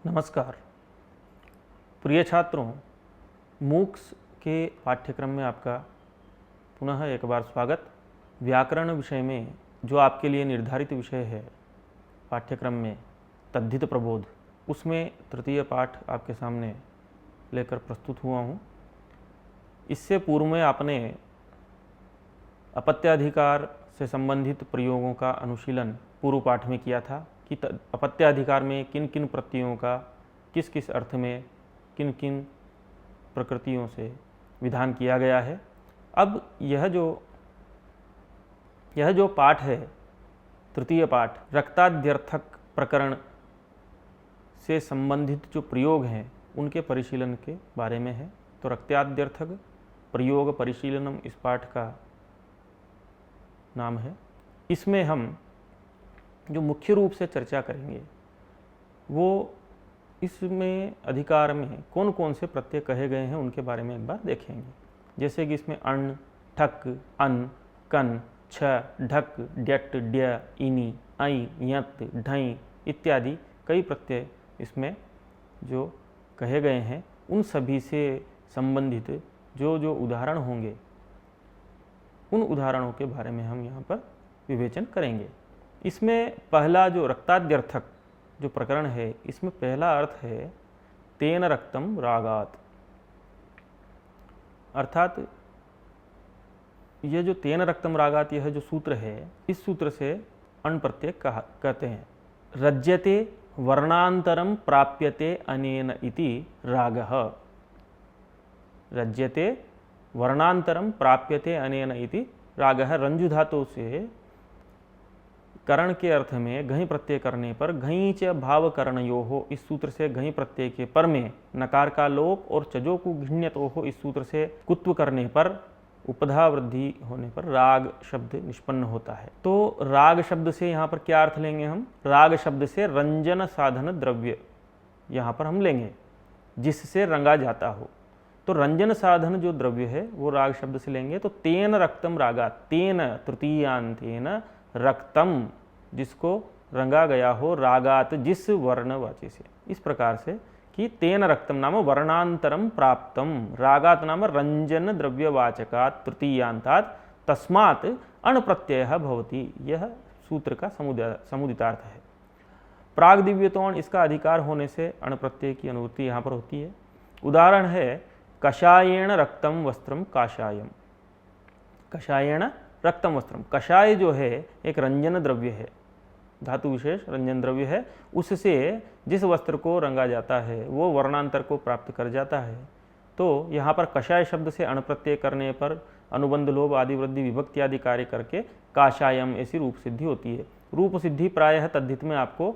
नमस्कार प्रिय छात्रों, मूक्स के पाठ्यक्रम में आपका पुनः एक बार स्वागत। व्याकरण विषय में जो आपके लिए निर्धारित विषय है पाठ्यक्रम में तद्धित प्रबोध, उसमें तृतीय पाठ आपके सामने लेकर प्रस्तुत हुआ हूँ। इससे पूर्व में आपने अपत्याधिकार से संबंधित प्रयोगों का अनुशीलन पूर्व पाठ में किया था कि अपत्याधिकार में किन किन प्रत्ययों का किस किस अर्थ में किन किन प्रकृतियों से विधान किया गया है। अब यह जो पाठ है, तृतीय पाठ, रक्ताद्यर्थक प्रकरण से संबंधित जो प्रयोग हैं उनके परिशीलन के बारे में है। तो रक्ताद्यर्थक प्रयोग परिशीलनम इस पाठ का नाम है। इसमें हम जो मुख्य रूप से चर्चा करेंगे वो इसमें अधिकार में कौन कौन से प्रत्यय कहे गए हैं उनके बारे में एक बार देखेंगे। जैसे कि इसमें अण, ठक, अन, कन, छ, ढक, ड्यट, ड्य, इनी, आई, यत, ढई इत्यादि कई प्रत्यय इसमें जो कहे गए हैं, उन सभी से संबंधित जो जो उदाहरण होंगे उन उदाहरणों के बारे में हम यहाँ पर विवेचन करेंगे। इसमें पहला जो रक्ताद्यर्थक जो प्रकरण है, इसमें पहला अर्थ है तेन रक्तम रागात। अर्थात यह जो तेन रक्तम रागात यह जो सूत्र है, इस सूत्र से अण प्रत्यय कहते हैं। रज्यते वर्णांतरम प्राप्यते अनेन इति रागः। रज्यते वर्णांतरम प्राप्यते अनेन इति रागः। रंजु धातु से करण के अर्थ में घई प्रत्यय करने पर घई च भाव करणयो हो, इस सूत्र से घई प्रत्यय के पर में नकार का लोप और चजो को घृण्यतो हो, इस सूत्र से कुत्व करने पर उपधा वृद्धि होने पर राग शब्द निष्पन्न होता है। तो राग शब्द से यहाँ पर क्या अर्थ लेंगे हम? राग शब्द से रंजन साधन द्रव्य यहाँ पर हम लेंगे जिससे रंगा जाता हो। तो रंजन साधन जो द्रव्य है वो राग शब्द से लेंगे। तो तेन रक्तम रागा, तेन तृतीयांतेन रक्तम जिसको रंगा गया हो, रागात जिस वर्णवाची से, इस प्रकार से कि तेन रक्तम नाम वर्णांतरम प्राप्तम, रागात नाम रंजन द्रव्यवाचकात तृतीयांतात तस्मात् अण प्रत्ययः भवति। यह सूत्र का समुदितार्थ है। प्राग दिव्यतोण, इसका अधिकार होने से अण प्रत्यय की अनुवृत्ति यहाँ पर होती है। उदाहरण है कषायेण रक्तम वस्त्रम काषायम। कषायेण रक्तम वस्त्रम, कषाय जो है एक रंजन द्रव्य है, धातु विशेष रंजन द्रव्य है। उससे जिस वस्त्र को रंगा जाता है वो वर्णांतर को प्राप्त कर जाता है। तो यहाँ पर कषाय शब्द से अण प्रत्यय करने पर अनुबंध लोभ आदि वृद्धि विभक्ति आदि कार्य करके काषायम ऐसी रूप सिद्धि होती है। रूप सिद्धि प्रायः तद्धित में आपको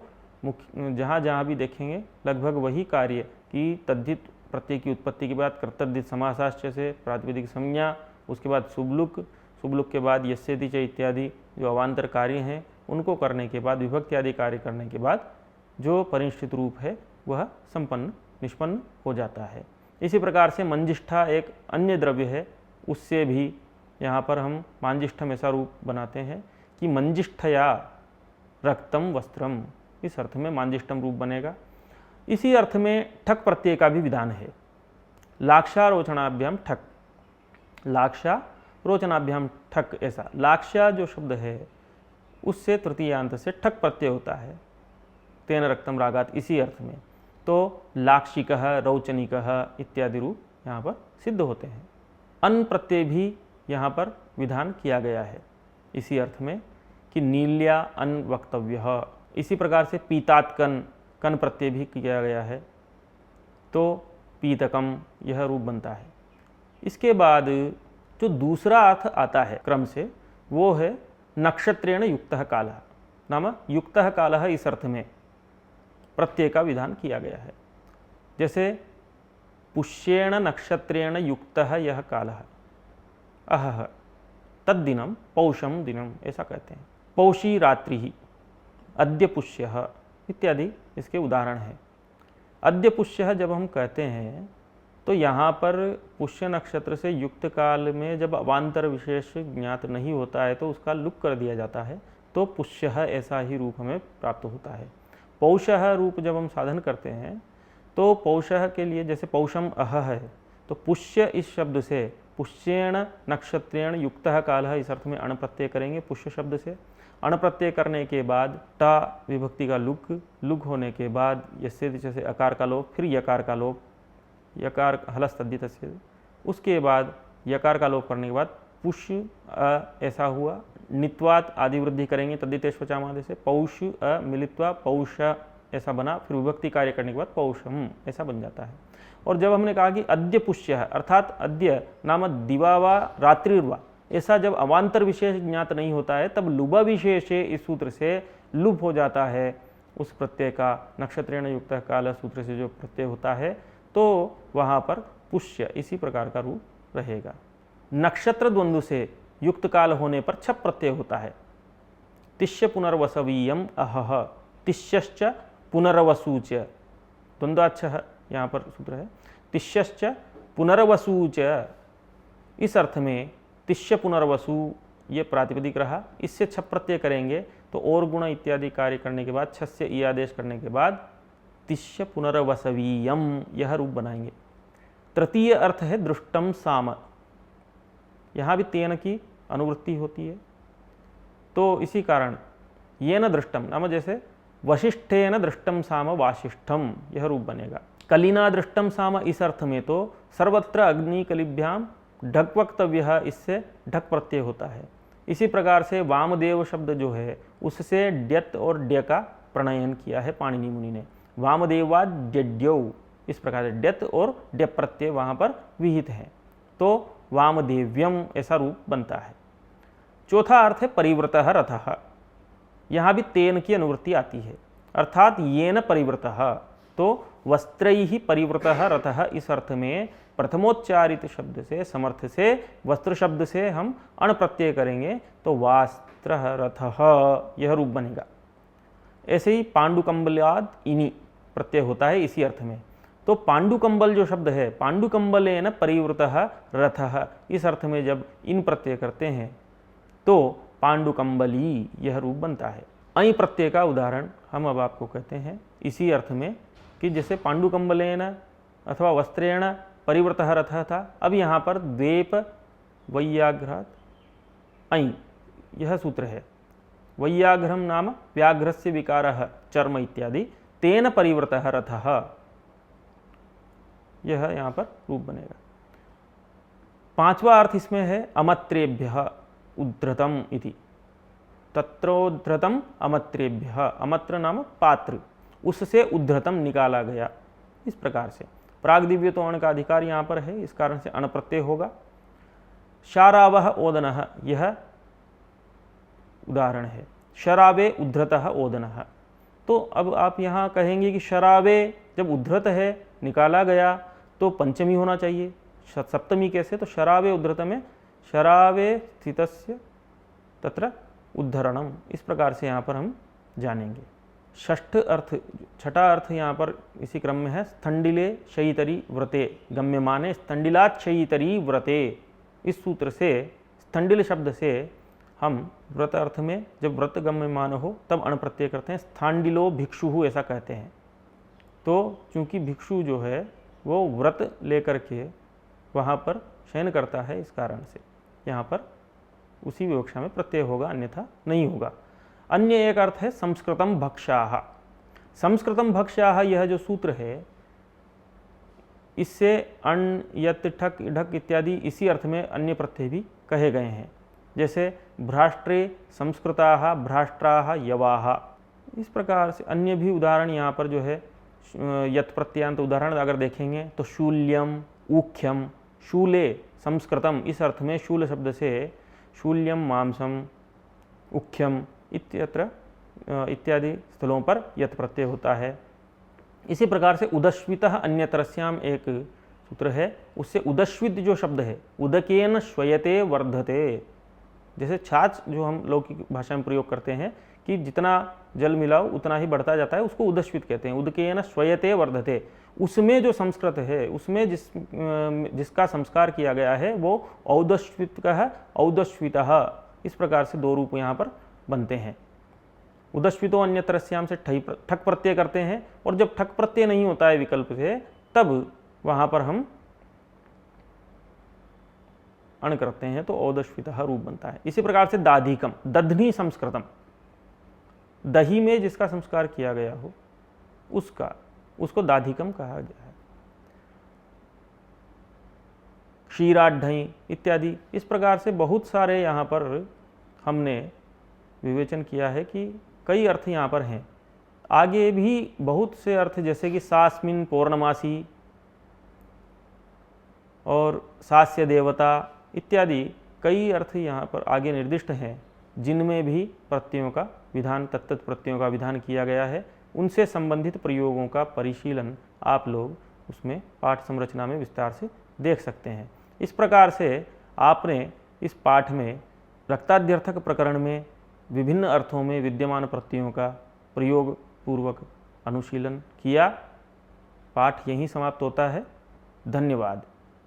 जहाँ जहाँ भी देखेंगे लगभग वही कार्य कि तद्धित प्रत्यय की उत्पत्ति के बाद कर्तद्धित समासाश्च से प्रातिपदिक संज्ञा, उसके बाद शुभलुक, शुभलुक के बाद यस्यति च इत्यादि जो अवान्तर कार्य हैं उनको करने के बाद विभक्ति आदि कार्य करने के बाद जो परिनिष्ठित रूप है वह निष्पन्न हो जाता है। इसी प्रकार से मंजिष्ठा एक अन्य द्रव्य है, उससे भी यहाँ पर हम मांजिष्ठम ऐसा रूप बनाते हैं कि मंजिष्ठया रक्तम वस्त्रम, इस अर्थ में मांजिष्ठम रूप बनेगा। इसी अर्थ में ठक प्रत्यय का भी विधान है। लाक्षारोचनाभ्याम ठक, लाक्षा रोचनाभ्याम ठक, ऐसा लाक्षा जो शब्द है उससे तृतीयांत से ठक प्रत्यय होता है तेन रक्तम रागात, इसी अर्थ में। तो लाक्षिकः, रौचनिकः इत्यादि रूप यहाँ पर सिद्ध होते हैं। अन प्रत्यय भी यहाँ पर विधान किया गया है इसी अर्थ में कि नील्या अन वक्तव्यः। इसी प्रकार से पीतात कन, कन प्रत्यय भी किया गया है तो पीतकम यह रूप बनता है। इसके बाद जो दूसरा अर्थ आता है क्रम से वो है नक्षत्रेण युक्तः कालः, नाम युक्तः कालः, इस अर्थ में प्रत्यय का विधान किया गया है। जैसे पुष्येण नक्षत्रेण युक्तः यह कालः, अहह तद्दिनम पौषम दिनम, ऐसा कहते हैं। पौषी रात्रि, अद्य पुष्यः इत्यादि इसके उदाहरण हैं। अद्य पुष्यः जब हम कहते हैं तो यहाँ पर पुष्य नक्षत्र से युक्त काल में जब अवान्तर विशेष ज्ञात नहीं होता है तो उसका लुक कर दिया जाता है, तो पुष्यः ऐसा ही रूप हमें प्राप्त होता है। पौषः रूप जब हम साधन करते हैं तो पौषः के लिए जैसे पौषम अह है, तो पुष्य इस शब्द से पुष्येण नक्षत्रेण युक्तः कालः इस अर्थ में अण प्रत्यय करेंगे पुष्य शब्द से। अण प्रत्यय करने के बाद टा विभक्ति का लुक होने के बाद यस्य जैसे अकार का लोप, फिर यकार का लोप, यकार हलस्तद्धित से, उसके बाद यकार का लोप करने के बाद पुष्य ऐसा हुआ। नित्वात आदि वृद्धि करेंगे तद्धितेष्वचामादि से, पौष मिलित्वा पौष ऐसा बना, फिर विभक्ति कार्य करने के बाद पौषम ऐसा बन जाता है। और जब हमने कहा कि अद्य पुष्य है, अर्थात अद्य नाम दिवा वा रात्रिर्वा, ऐसा जब अवान्तर विशेष ज्ञात नहीं होता है तब लुबा विशेष इस सूत्र से लुभ हो जाता है उस प्रत्यय का। नक्षत्रेण युक्त काल सूत्र से जो प्रत्यय होता है तो वहाँ पर पुष्य इसी प्रकार का रूप रहेगा। नक्षत्र द्वंद्व से युक्त काल होने पर छप प्रत्यय होता है। तिष्य पुनर्वसवीयम अहह, तिष्यश्च पुनर्वसूच, द्वंद्वाच्छ यहाँ पर सूत्र है। तिष्यश्च पुनर्वसूच, इस अर्थ में तिष्य पुनर्वसु ये प्रातिपदिक रहा, इससे छप प्रत्यय करेंगे तो और गुण इत्यादि कार्य करने के बाद छस्य ई आदेश करने के बाद तिष्य पुनर्वसवीयम यह रूप बनाएंगे। तृतीय अर्थ है दृष्टम साम, यहाँ भी तेन की अनुवृत्ति होती है, तो इसी कारण ये न दृष्टम नाम जैसे वशिष्ठेन दृष्टम साम वाशिष्ठम यह रूप बनेगा। कलिना दृष्टम साम इस अर्थ में तो सर्वत्र अग्नि कलिभ्याम ढक वक्तव्य, इससे ढक प्रत्यय होता है। इसी प्रकार से वामदेव शब्द जो है उससे ड्यत और ड्य का प्रणयन किया है पाणिनि मुनि ने। वामदेवाद ड्यड्यौ, इस प्रकार से ड्यत और ड्य प्रत्यय वहाँ पर विहित है, तो वामदेव्यम ऐसा रूप बनता है। चौथा अर्थ है परिवृतः रथः, यहाँ भी तेन की अनुवृत्ति आती है, अर्थात येन परिवृतः, तो वस्त्रैहि परिवृतः रथः इस अर्थ में प्रथमोच्चारित शब्द से समर्थ से वस्त्र शब्द से हम अण प्रत्यय करेंगे तो वास्त्र रथः यह रूप बनेगा। ऐसे ही पांडुकंबलाद इनि प्रत्यय होता है इसी अर्थ में, तो पांडुकंबल जो शब्द है पांडुकंबलेन परिवृतः रथः इस अर्थ में जब इन प्रत्यय करते हैं तो पांडुकंबली यह रूप बनता है। ऐ प्रत्यय का उदाहरण हम अब आपको कहते हैं इसी अर्थ में कि जैसे पांडुकंबलेन अथवा वस्त्रेण परिवृतः रथः था, अब यहाँ पर द्वेप वैयाघ्रात ऐ यह सूत्र है। वैयाघ्रम नाम व्याघ्रस्य विकारः चर्म इत्यादि, तेन परिवृतः रथः यह यहाँ पर रूप बनेगा। पांचवा अर्थ इसमें है अमत्रेभ्यः उद्धृतम इति, तत्रोद्धृतम अमत्रेभ्यः, अमत्र नाम पात्र, उससे उद्धृतम निकाला गया। इस प्रकार से प्रागदिव्य तो अण का अधिकार यहाँ पर है, इस कारण से अण प्रत्यय होगा। शारावः ओदनः यह उदाहरण है, शरावे उद्धृतः ओदनः, तो अब आप यहाँ कहेंगे कि शरावे जब उद्धृत है निकाला गया तो पंचमी होना चाहिए, सप्तमी कैसे, तो शरावे उद्धृत में शरावे स्थितस्य तत्र उद्धरणम, इस प्रकार से यहाँ पर हम जानेंगे। षष्ठ अर्थ, छठा अर्थ यहाँ पर इसी क्रम में है स्थंडिले शयितरी व्रते, गम्यमाने स्थंडिलात् शयितरी व्रते, इस सूत्र से स्थंडिल शब्द से हम व्रत अर्थ में जब व्रत गम्यमान हो तब अण प्रत्यय करते हैं। स्थांडिलो भिक्षु ऐसा कहते हैं, तो चूंकि भिक्षु जो है वो व्रत लेकर के वहाँ पर शयन करता है, इस कारण से यहाँ पर उसी विवक्षा में प्रत्यय होगा, अन्यथा नहीं होगा। अन्य एक अर्थ है संस्कृतम भक्षाः, संस्कृतम भक्षाः यह जो सूत्र है इससे अण यत ठक ढक इत्यादि इसी अर्थ में अन्य प्रत्यय भी कहे गए हैं, जैसे भ्राष्ट्रे संस्कृताः भ्राष्ट्राः यवाः, इस प्रकार से अन्य भी उदाहरण यहाँ पर जो है यत प्रत्यांत उदाहरण अगर देखेंगे तो शूल्यम ऊख्यम, शूले संस्कृतम इस अर्थ में शूल शब्द से शूल्यम मांसम उख्यम इत्यत्र इत्यादि स्थलों पर यत प्रत्यय होता है। इसी प्रकार से उदश्वितः अन्यतरस्याम एक सूत्र है, उससे उदश्वित जो शब्द है उदकेन श्वयते वर्धते, जैसे छाछ जो हम लौकिक भाषा में प्रयोग करते हैं कि जितना जल मिलाओ उतना ही बढ़ता जाता है, उसको उदश्वित कहते हैं। उदकेन श्वयते वर्धते, उसमें जो संस्कृत है उसमें जिसका संस्कार किया गया है वो औदश्वित का है, औदश्वितः, इस प्रकार से दो रूप यहाँ पर बनते हैं। उदस्वितो अन्यतरस्याम से ठक प्रत्यय करते हैं, और जब ठक प्रत्यय नहीं होता है विकल्प से तब वहां पर हम अण करते हैं तो औदस्वितः रूप बनता है। इसी प्रकार से दाधिकम, दधनी संस्कृतम, दही में जिसका संस्कार किया गया हो उसको दाधिकम कहा गया है। क्षीराढ्ढई इत्यादि, इस प्रकार से बहुत सारे यहाँ पर हमने विवेचन किया है कि कई अर्थ यहाँ पर हैं। आगे भी बहुत से अर्थ जैसे कि सास्मिन पौर्णमासी और सास्य देवता इत्यादि कई अर्थ यहाँ पर आगे निर्दिष्ट हैं, जिनमें भी प्रत्ययों का विधान, तत्त प्रत्ययों का विधान किया गया है। उनसे संबंधित प्रयोगों का परिशीलन आप लोग उसमें पाठ संरचना में विस्तार से देख सकते हैं। इस प्रकार से आपने इस पाठ में रक्ताद्यर्थक प्रकरण में विभिन्न अर्थों में विद्यमान प्रत्ययों का प्रयोग पूर्वक अनुशीलन किया। पाठ यहीं समाप्त होता है। धन्यवाद।